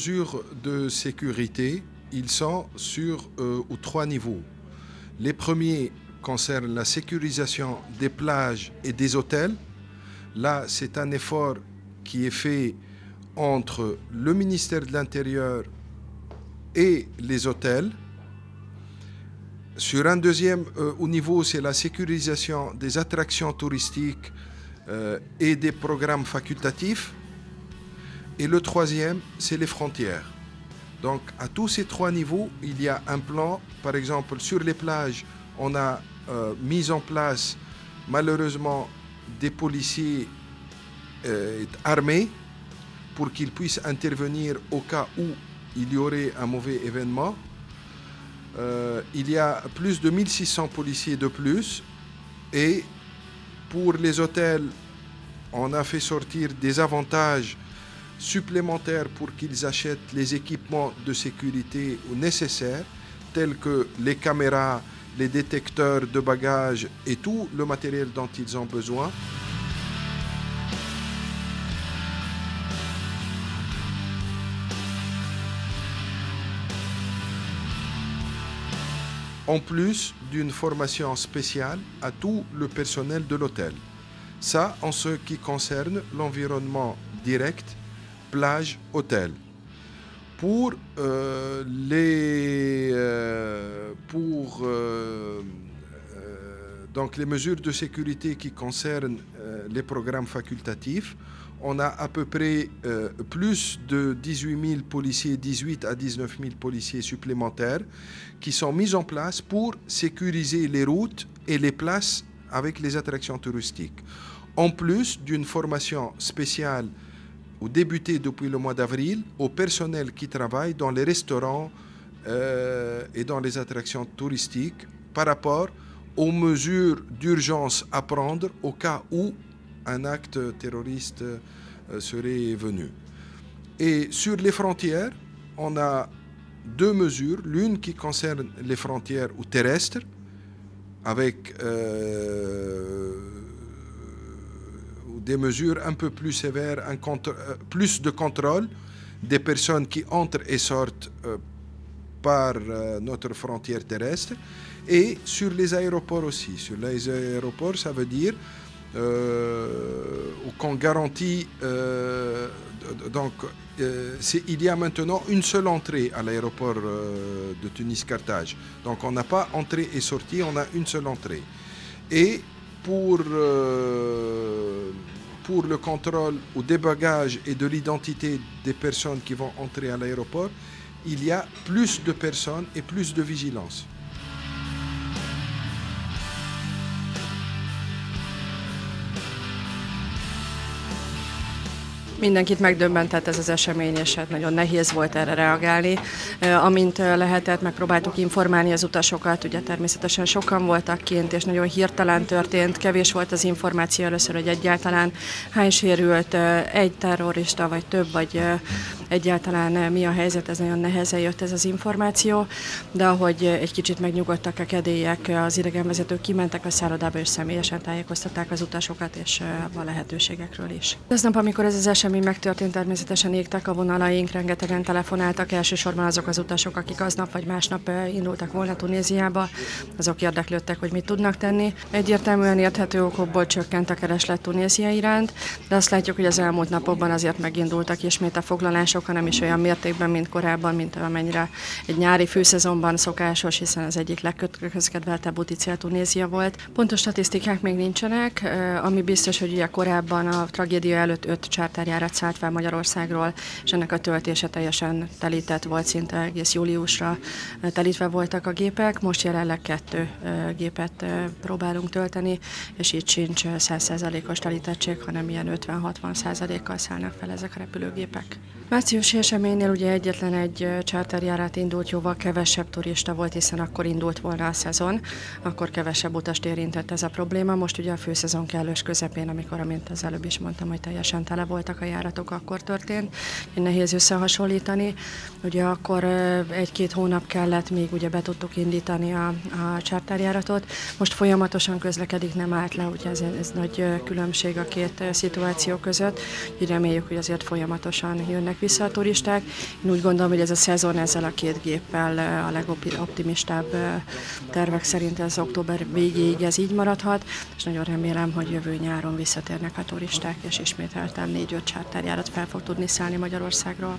mesures de sécurité, ils sont sur trois niveaux. Les premiers concernent la sécurisation des plages et des hôtels. Là, c'est un effort qui est fait entre le ministère de l'Intérieur et les hôtels. Sur un deuxième niveau, c'est la sécurisation des attractions touristiques et des programmes facultatifs. Et le troisième, c'est les frontières. Donc, à tous ces trois niveaux, il y a un plan. Par exemple, sur les plages, on a mis en place, malheureusement, des policiers armés pour qu'ils puissent intervenir au cas où il y aurait un mauvais événement. Il y a plus de 1600 policiers de plus. Et pour les hôtels, on a fait sortir des avantages supplémentaires pour qu'ils achètent les équipements de sécurité nécessaires, tels que les caméras, les détecteurs de bagages et tout le matériel dont ils ont besoin. En plus d'une formation spéciale à tout le personnel de l'hôtel. Ça, en ce qui concerne l'environnement direct, plage, hôtel. Pour donc les mesures de sécurité qui concernent les programmes facultatifs, on a à peu près plus de 18 000 policiers, 18 à 19 000 policiers supplémentaires qui sont mis en place pour sécuriser les routes et les places avec les attractions touristiques. En plus d'une formation spéciale ou débutée depuis le mois d'avril au personnel qui travaille dans les restaurants et dans les attractions touristiques par rapport aux mesures d'urgence à prendre au cas où un acte terroriste serait venu. Et sur les frontières, on a deux mesures. L'une qui concerne les frontières terrestres, avec des mesures un peu plus sévères, plus de contrôle des personnes qui entrent et sortent par notre frontière terrestre. Et sur les aéroports aussi. Sur les aéroports, ça veut dire qu'on garantit il y a maintenant une seule entrée à l'aéroport de Tunis-Carthage. Donc on n'a pas entrée et sortie, on a une seule entrée. Et pour le contrôle ou des bagages et de l'identité des personnes qui vont entrer à l'aéroport, il y a plus de personnes et plus de vigilance. Mindenkit megdöbbentett ez az esemény, és hát nagyon nehéz volt erre reagálni. Amint lehetett, megpróbáltuk informálni az utasokat, ugye természetesen sokan voltak kint, és nagyon hirtelen történt, kevés volt az információ először, hogy egyáltalán hány sérült, egy terrorista, vagy több, vagy egyáltalán mi a helyzet, ez nagyon nehezen jött ez az információ, de ahogy egy kicsit megnyugodtak a kedélyek, az idegenvezetők kimentek a szállodába, és személyesen tájékoztatták az utasokat, és a lehetőségekről is. Aznap, amikor ez az esemény megtörtént, természetesen égtek a vonalaink, rengetegen telefonáltak, elsősorban azok az utasok, akik aznap vagy másnap indultak volna Tunéziába, azok érdeklődtek, hogy mit tudnak tenni. Egyértelműen érthető okokból csökkent a kereslet Tunézia iránt, de azt látjuk, hogy az elmúlt napokban azért megindultak ismét a foglalások, hanem is olyan mértékben, mint korábban, mint amennyire egy nyári főszezonban szokásos, hiszen az egyik legközkedveltebb úti cél Tunézia volt. Pontos statisztikák még nincsenek, ami biztos, hogy ugye korábban a tragédia előtt 5 charterjárat szállt fel Magyarországról, és ennek a töltése teljesen telített volt, szinte egész júliusra telítve voltak a gépek. Most jelenleg 2 gépet próbálunk tölteni, és itt sincs 100%-os telítettség, hanem ilyen 50-60%-kal szállnak fel ezek a repülőgépek. Márciusi eseménynél ugye egyetlen egy charterjárat indult, jóval kevesebb turista volt, hiszen akkor indult volna a szezon, akkor kevesebb utast érintett ez a probléma. Most ugye a főszezon kellős közepén, amikor, amint az előbb is mondtam, hogy teljesen tele voltak a járatok akkor történt, nehéz összehasonlítani. Ugye akkor 1-2 hónap kellett, még ugye be tudtuk indítani a charterjáratot. Most folyamatosan közlekedik, nem állt le, ugye ez nagy különbség a két szituáció között. Úgyhogy reméljük, hogy azért folyamatosan jönnek vissza a turisták. Én úgy gondolom, hogy ez a szezon ezzel a 2 géppel a legoptimistább tervek szerint ez október végéig ez így maradhat, és nagyon remélem, hogy jövő nyáron visszatérnek a turisták, és ismételten 4-5 charterjárat fel fog tudni szállni Magyarországról.